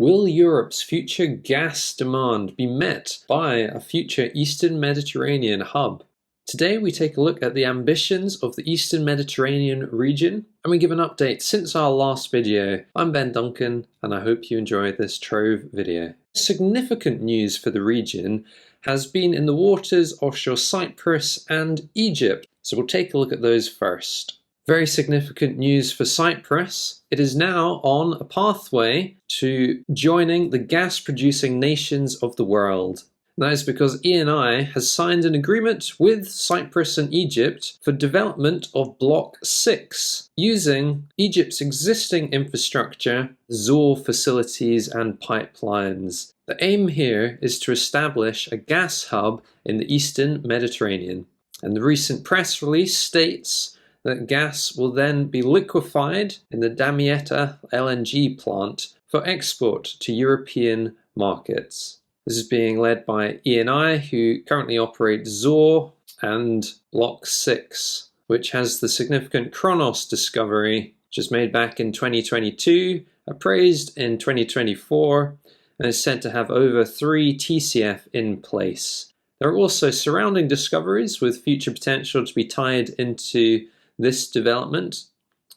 Will Europe's future gas demand be met by a future Eastern Mediterranean hub? Today we take a look at the ambitions of the Eastern Mediterranean region, and we give an update since our last video. I'm Ben Duncan, and I hope you enjoyed this TROVE video. Significant news for the region has been in the waters offshore Cyprus and Egypt, so we'll take a look at those first. Very significant news for Cyprus. It is now on a pathway to joining the gas-producing nations of the world. That is because Eni has signed an agreement with Cyprus and Egypt for development of Block 6, using Egypt's existing infrastructure, Zohr facilities and pipelines. The aim here is to establish a gas hub in the Eastern Mediterranean. And the recent press release states that gas will then be liquefied in the Damietta LNG plant for export to European markets. This is being led by Eni, who currently operate Zohr and Block 6, which has the significant Cronos discovery, which was made back in 2022, appraised in 2024, and is said to have over 3 TCF in place. There are also surrounding discoveries with future potential to be tied into this development,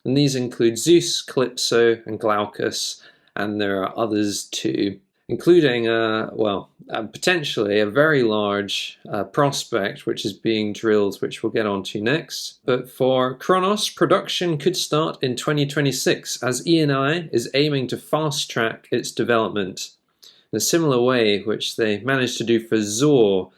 and these include Zeus, Calypso and Glaucus, and there are others too, including potentially a very large prospect which is being drilled, which we'll get onto next. But for Cronos, production could start in 2026 as Eni is aiming to fast track its development in a similar way which they managed to do for Zohr,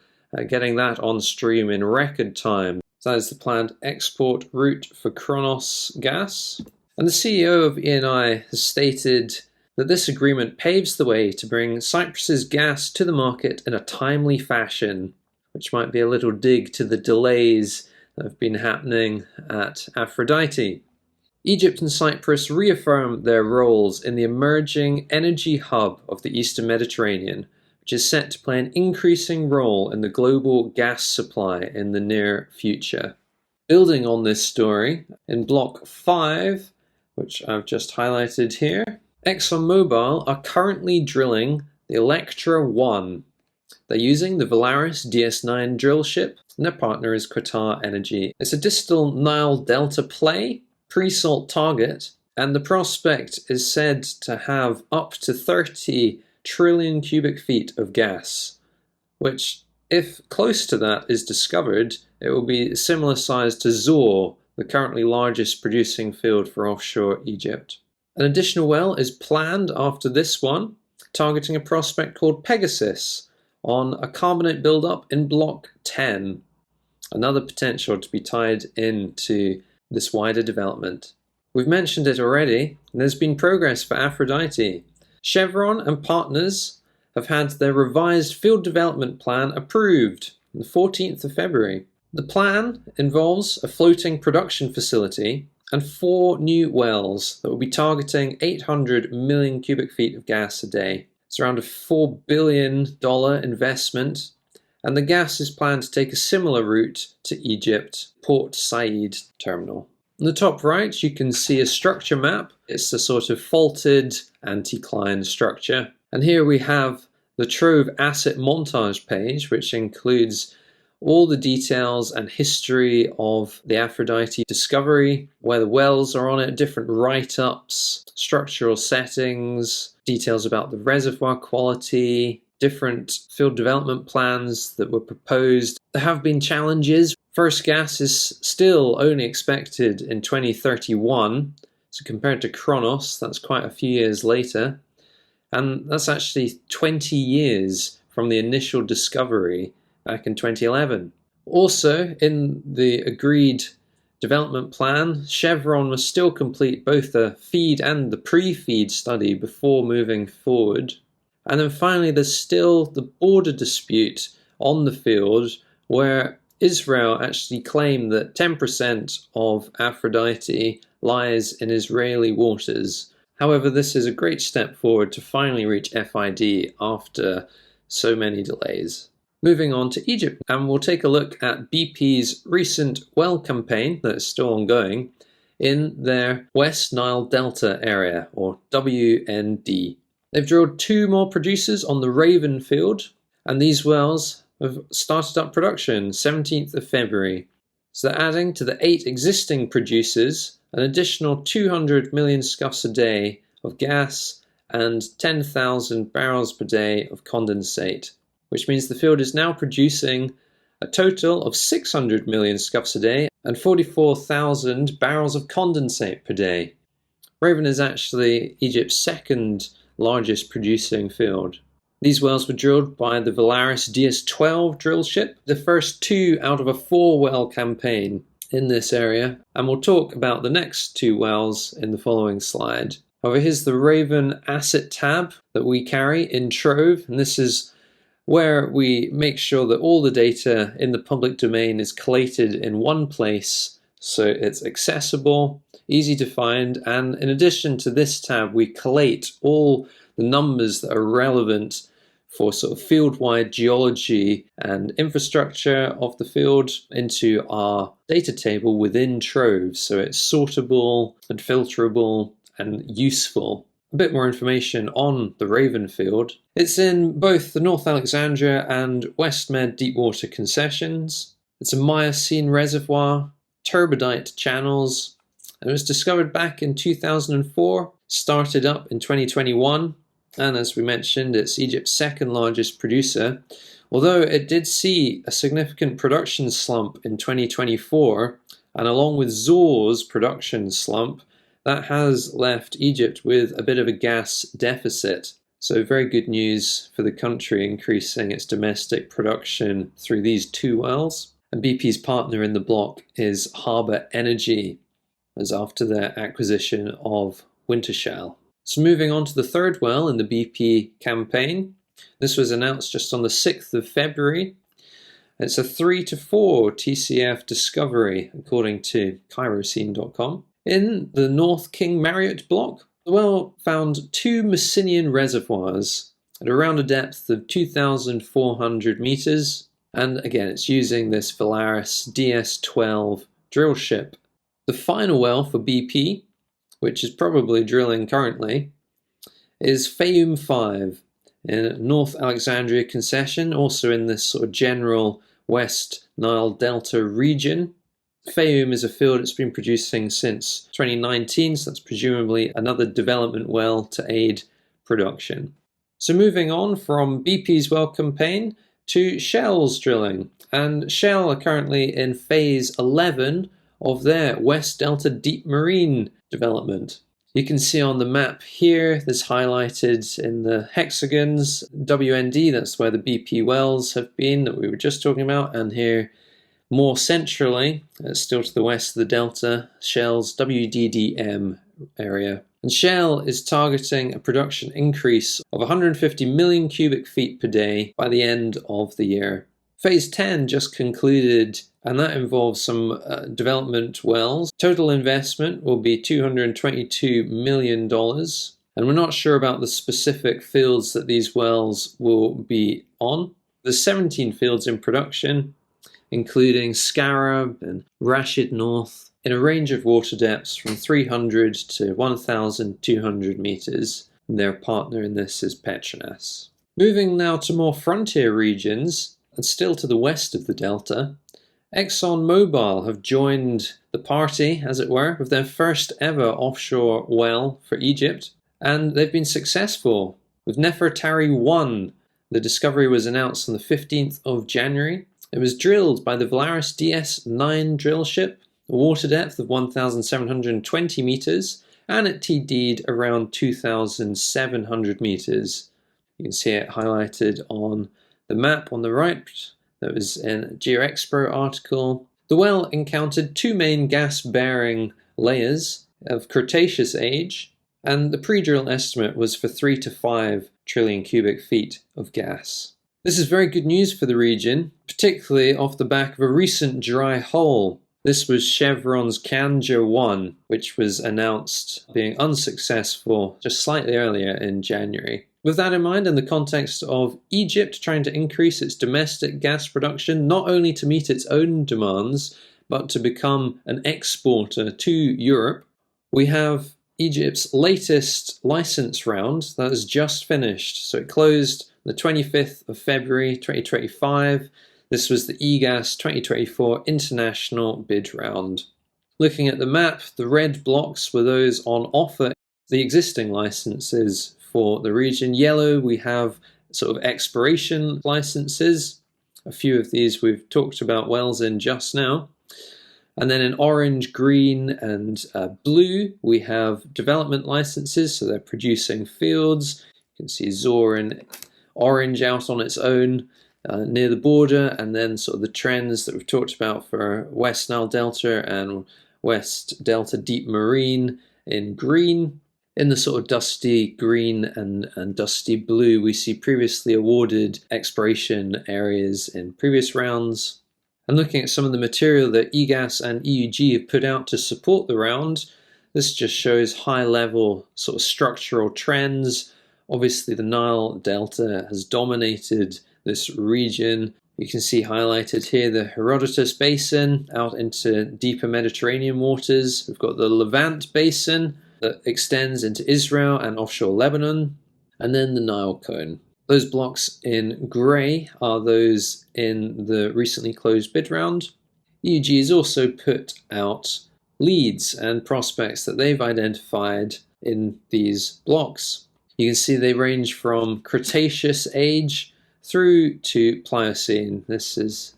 getting that on stream in record time. So that is the planned export route for Cronos gas. And the CEO of Eni has stated that this agreement paves the way to bring Cyprus's gas to the market in a timely fashion, which might be a little dig to the delays that have been happening at Aphrodite. Egypt and Cyprus reaffirm their roles in the emerging energy hub of the Eastern Mediterranean, which is set to play an increasing role in the global gas supply in the near future. Building on this story, in Block 5, which I've just highlighted here, ExxonMobil are currently drilling the Electra-1. They're using the Valaris DS9 drill ship, and their partner is Qatar Energy. It's a distal Nile Delta play, pre-salt target, and the prospect is said to have up to 30 trillion cubic feet of gas, which, if close to that is discovered, it will be similar size to Zohr, the currently largest producing field for offshore Egypt. An additional well is planned after this one, targeting a prospect called Pegasus on a carbonate buildup in Block 10, another potential to be tied into this wider development. We've mentioned it already, and there's been progress for Aphrodite. Chevron and partners have had their revised field development plan approved on the 14th of February. The plan involves a floating production facility and 4 new wells that will be targeting 800 million cubic feet of gas a day. It's around a $4 billion investment, and the gas is planned to take a similar route to Egypt, Port Said terminal. On the top right, you can see a structure map. It's a sort of faulted anticline structure. And here we have the TROVE asset montage page, which includes all the details and history of the Aphrodite discovery, where the wells are on it, different write-ups, structural settings, details about the reservoir quality, different field development plans that were proposed. There have been challenges. First gas is still only expected in 2031, so compared to Cronos, that's quite a few years later. And that's actually 20 years from the initial discovery back in 2011. Also, in the agreed development plan, Chevron must still complete both the FEED and the pre-FEED study before moving forward. And then finally, there's still the border dispute on the field, where Israel actually claimed that 10% of Aphrodite lies in Israeli waters. However, this is a great step forward to finally reach FID after so many delays. Moving on to Egypt, and we'll take a look at BP's recent well campaign that is still ongoing in their West Nile Delta area, or WND. They've drilled 2 more producers on the Raven field, and these wells have started up production 17th of February. So they're adding to the 8 existing producers an additional 200 million scuffs a day of gas and 10,000 barrels per day of condensate, which means the field is now producing a total of 600 million scuffs a day and 44,000 barrels of condensate per day. Raven is actually Egypt's second largest producing field. These wells were drilled by the Valaris DS-12 drill ship, the first 2 out of a 4-well campaign in this area, and we'll talk about the next 2 wells in the following slide. However, here's the Raven asset tab that we carry in TROVE, and this is where we make sure that all the data in the public domain is collated in one place so it's accessible, easy to find, and in addition to this tab we collate all the numbers that are relevant for sort of field-wide geology and infrastructure of the field into our data table within TROVE, so it's sortable and filterable and useful. A bit more information on the Raven field. It's in both the North Alexandria and West Med deepwater concessions. It's a Miocene reservoir, turbidite channels, and it was discovered back in 2004, started up in 2021, and as we mentioned, it's Egypt's second largest producer, although it did see a significant production slump in 2024, and along with Zohr's production slump, that has left Egypt with a bit of a gas deficit. So very good news for the country, increasing its domestic production through these 2 wells. And BP's partner in the block is Harbour Energy, as after their acquisition of Wintershall. So moving on to the 3rd well in the BP campaign. This was announced just on the 6th of February. It's a 3 to 4 TCF discovery, according to Kyroscene.com. In the North King Marriott block, the well found 2 Messinian reservoirs at around a depth of 2,400 meters, and again it's using this Valaris DS-12 drill ship. The final well for BP, which is probably drilling currently, is Fayoum 5 in North Alexandria concession, also in this sort of general West Nile Delta region. Fayoum is a field that's been producing since 2019, so that's presumably another development well to aid production. So moving on from BP's well campaign to Shell's drilling, and Shell are currently in phase 11 of their West Delta Deep Marine development. You can see on the map here, there's highlighted in the hexagons, WND, that's where the BP wells have been that we were just talking about, and here more centrally, still to the west of the delta, Shell's WDDM area. And Shell is targeting a production increase of 150 million cubic feet per day by the end of the year. Phase 10 just concluded, and that involves some development wells. Total investment will be $222 million, and we're not sure about the specific fields that these wells will be on. There's 17 fields in production, including Scarab and Rashid North, in a range of water depths from 300 to 1,200 meters. And their partner in this is Petronas. Moving now to more frontier regions, and still to the west of the delta, ExxonMobil have joined the party, as it were, with their first ever offshore well for Egypt, and they've been successful. With Nefertari-1, the discovery was announced on the 15th of January. It was drilled by the Valaris DS-9 drill ship, a water depth of 1,720 meters, and it TD'd around 2,700 meters. You can see it highlighted on the map on the right. That was in a GeoExpo article. The well encountered 2 main gas-bearing layers of Cretaceous age, and the pre-drill estimate was for 3 to 5 trillion cubic feet of gas. This is very good news for the region, particularly off the back of a recent dry hole. This was Chevrons Kanja-1, which was announced being unsuccessful just slightly earlier in January. With that in mind, in the context of Egypt trying to increase its domestic gas production, not only to meet its own demands, but to become an exporter to Europe, we have Egypt's latest license round that has just finished. So it closed the 25th of February 2025. This was the EGAS 2024 International Bid Round. Looking at the map, the red blocks were those on offer, the existing licenses for the region. Yellow, we have sort of exploration licenses. A few of these we've talked about wells in just now. And then in orange, green, and blue, we have development licenses, so they're producing fields. You can see Zor in orange out on its own near the border, and then sort of the trends that we've talked about for West Nile Delta and West Delta Deep Marine in green. In the sort of dusty green and dusty blue, we see previously awarded exploration areas in previous rounds. And looking at some of the material that EGAS and EUG have put out to support the round, this just shows high-level sort of structural trends. Obviously, the Nile Delta has dominated this region. You can see highlighted here the Herodotus Basin out into deeper Mediterranean waters. We've got the Levant Basin that extends into Israel and offshore Lebanon, and then the Nile Cone. Those blocks in grey are those in the recently closed bid round. EUG has also put out leads and prospects that they've identified in these blocks. You can see they range from Cretaceous age through to Pliocene. This is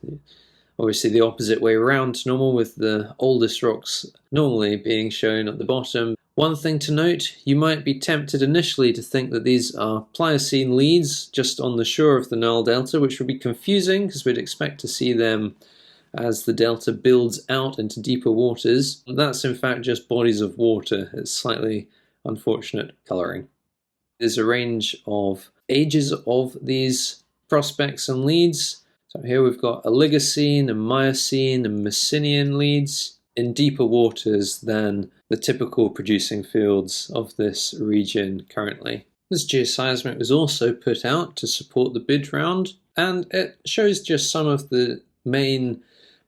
obviously the opposite way around to normal, with the oldest rocks normally being shown at the bottom. One thing to note, you might be tempted initially to think that these are Pliocene leads just on the shore of the Nile Delta, which would be confusing because we'd expect to see them as the delta builds out into deeper waters. That's in fact just bodies of water. It's slightly unfortunate colouring. There's a range of ages of these prospects and leads. So here we've got Oligocene and Miocene and Messinian leads in deeper waters than the typical producing fields of this region currently. This geoseismic was also put out to support the bid round, and it shows just some of the main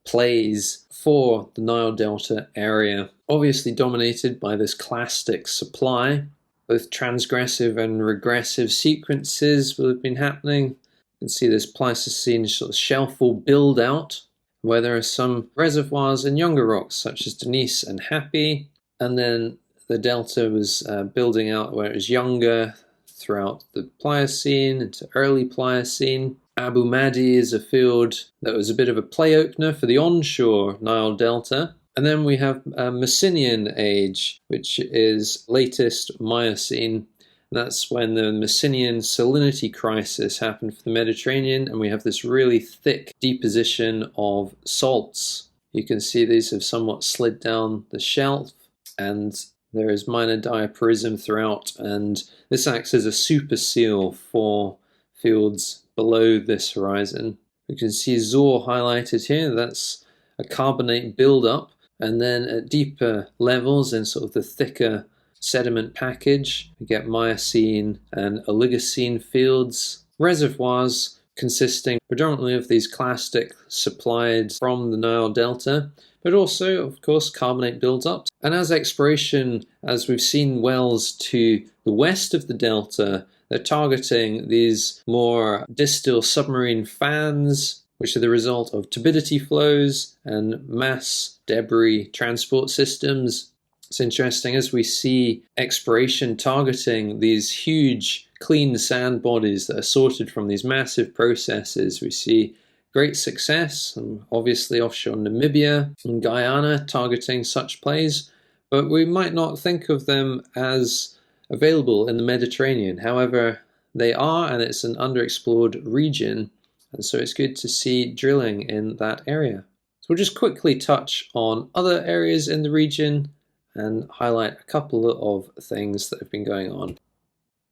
plays for the Nile Delta area, obviously dominated by this clastic supply. Both transgressive and regressive sequences will have been happening. You can see this Pleistocene sort of shelfal build out, where there are some reservoirs in younger rocks such as Denise and Happy, and then the delta was building out where it was younger throughout the Pliocene into early Pliocene. Abu Madi is a field that was a bit of a play opener for the onshore Nile Delta. And then we have Messinian age, which is latest Miocene. That's when the Messinian salinity crisis happened for the Mediterranean, and we have this really thick deposition of salts. You can see these have somewhat slid down the shelf, and there is minor diaparism throughout, and this acts as a super seal for fields below this horizon. You can see Zor highlighted here. That's a carbonate buildup, and then at deeper levels in sort of the thicker sediment package, we get Miocene and Oligocene fields, reservoirs consisting predominantly of these clastic supplied from the Nile Delta, but also, of course, carbonate buildups. And as exploration, as we've seen wells to the west of the delta, they're targeting these more distal submarine fans, which are the result of turbidity flows and mass debris transport systems. It's interesting as we see exploration targeting these huge clean sand bodies that are sorted from these massive processes. We see great success, and obviously offshore Namibia and Guyana targeting such plays, but we might not think of them as available in the Mediterranean. However, they are, and it's an underexplored region, and so it's good to see drilling in that area. So we'll just quickly touch on other areas in the region and highlight a couple of things that have been going on.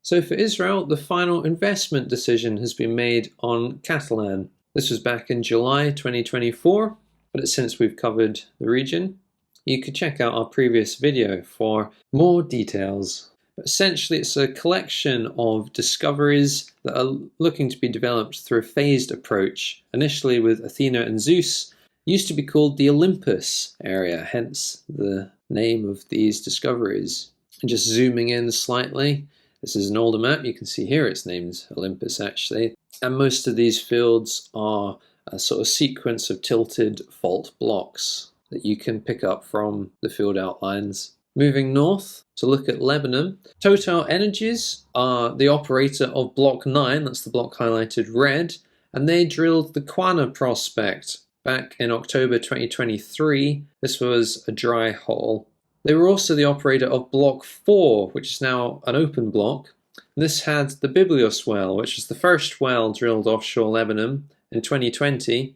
So for Israel, the final investment decision has been made on Catalan. This was back in July 2024, but since we've covered the region, you could check out our previous video for more details. But essentially, it's a collection of discoveries that are looking to be developed through a phased approach, initially with Athena and Zeus. It used to be called the Olympus area, hence the name of these discoveries. And just zooming in slightly, this is an older map. You can see here it's named Olympus actually. And most of these fields are a sort of sequence of tilted fault blocks that you can pick up from the field outlines. Moving north to look at Lebanon, Total Energies are the operator of Block 9, that's the block highlighted red, and they drilled the Qana prospect back in October 2023. This was a dry hole. They were also the operator of Block 4, which is now an open block. This had the Biblios well, which was the first well drilled offshore Lebanon in 2020,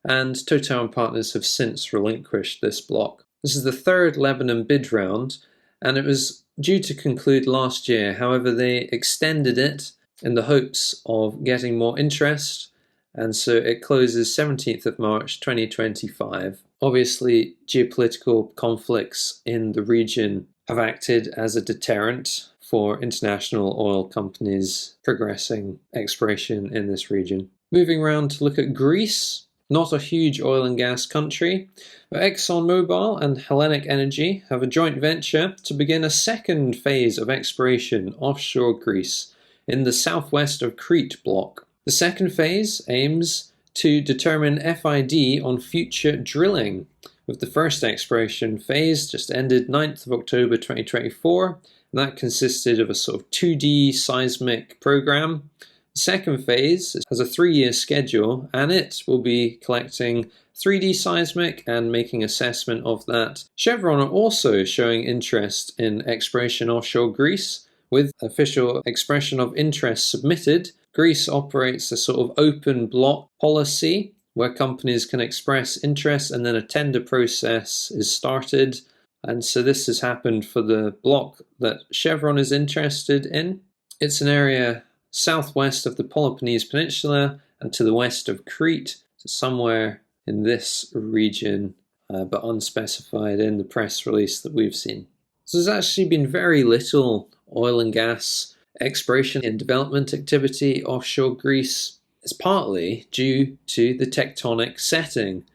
and Total and partners have since relinquished this block. This is the third Lebanon bid round, and it was due to conclude last year. However, they extended it in the hopes of getting more interest, and so it closes 17th of March 2025. Obviously, geopolitical conflicts in the region have acted as a deterrent for international oil companies progressing exploration in this region. Moving around to look at Greece. Not a huge oil and gas country, but ExxonMobil and Hellenic Energy have a joint venture to begin a second phase of exploration offshore Greece in the southwest of Crete block. The second phase aims to determine FID on future drilling, with the first exploration phase just ended 9th of October 2024, and that consisted of a sort of 2D seismic program. The second phase has a 3-year schedule, and it will be collecting 3D seismic and making assessment of that. Chevron are also showing interest in exploration offshore Greece, with official expression of interest submitted. Greece operates a sort of open block policy where companies can express interest and then a tender process is started. And so this has happened for the block that Chevron is interested in. It's an area southwest of the Peloponnese Peninsula and to the west of Crete, so somewhere in this region, but unspecified in the press release that we've seen. So there's actually been very little oil and gas exploration and development activity offshore Greece. It's partly due to the tectonic setting,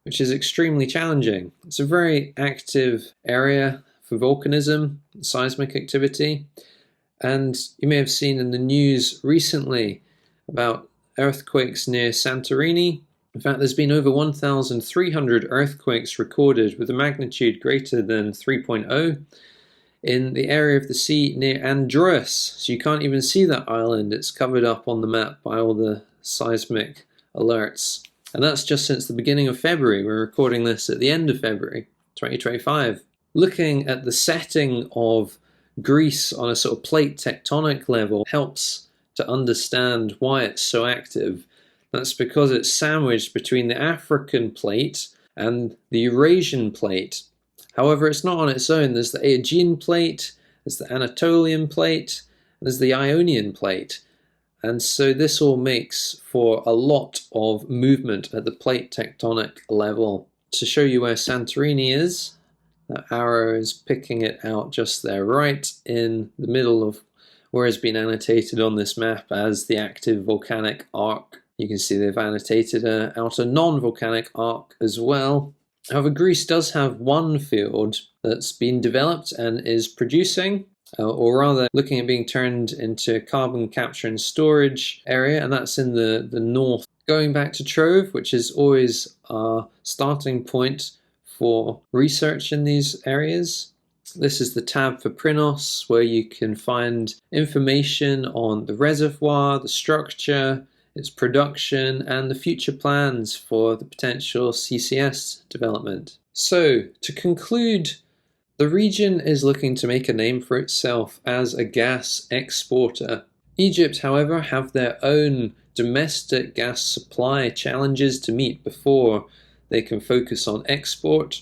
which is extremely challenging. It's a very active area for volcanism, seismic activity. And you may have seen in the news recently about earthquakes near Santorini. In fact, there's been over 1,300 earthquakes recorded with a magnitude greater than 3.0 in the area of the sea near Andros. So you can't even see that island. It's covered up on the map by all the seismic alerts. And that's just since the beginning of February. We're recording this at the end of February 2025. Looking at the setting of Greece on a sort of plate tectonic level helps to understand why it's so active. That's because it's sandwiched between the African plate and the Eurasian plate. However, it's not on its own. There's the Aegean plate, there's the Anatolian plate, and there's the Ionian plate. And so this all makes for a lot of movement at the plate tectonic level. To show you where Santorini is, that arrow is picking it out just there, right in the middle of where has been annotated on this map as the active volcanic arc. You can see they've annotated out a non-volcanic arc as well. However, Greece does have one field that's been developed and is producing, or rather looking at being turned into a carbon capture and storage area, and that's in the north. Going back to TROVE, which is always our starting point for research in these areas. This is the tab for Cronos, where you can find information on the reservoir, the structure, its production, and the future plans for the potential CCS development. So, to conclude, the region is looking to make a name for itself as a gas exporter. Egypt, however, have their own domestic gas supply challenges to meet before they can focus on export.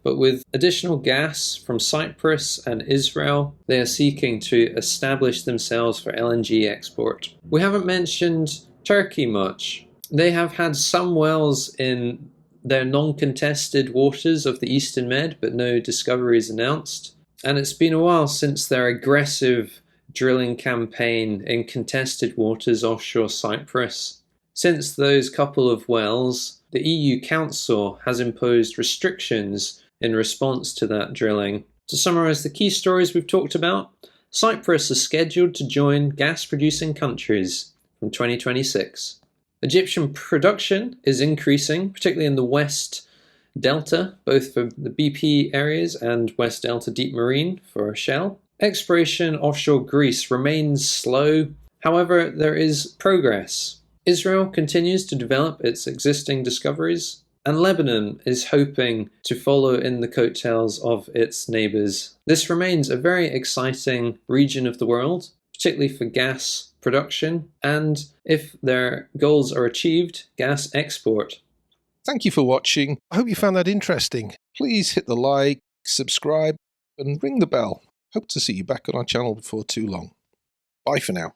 But with additional gas from Cyprus and Israel, they are seeking to establish themselves for LNG export. We haven't mentioned Turkey much. They have had some wells in their non-contested waters of the Eastern Med, but no discoveries announced. And it's been a while since their aggressive drilling campaign in contested waters offshore Cyprus. Since those couple of wells, the EU Council has imposed restrictions in response to that drilling. To summarise the key stories we've talked about, Cyprus is scheduled to join gas-producing countries from 2026. Egyptian production is increasing, particularly in the West Delta, both for the BP areas and West Delta Deep Marine for Shell. Exploration offshore Greece remains slow, however, there is progress. Israel continues to develop its existing discoveries, and Lebanon is hoping to follow in the coattails of its neighbours. This remains a very exciting region of the world, particularly for gas production, and if their goals are achieved, gas export. Thank you for watching. I hope you found that interesting. Please hit the like, subscribe, and ring the bell. Hope to see you back on our channel before too long. Bye for now.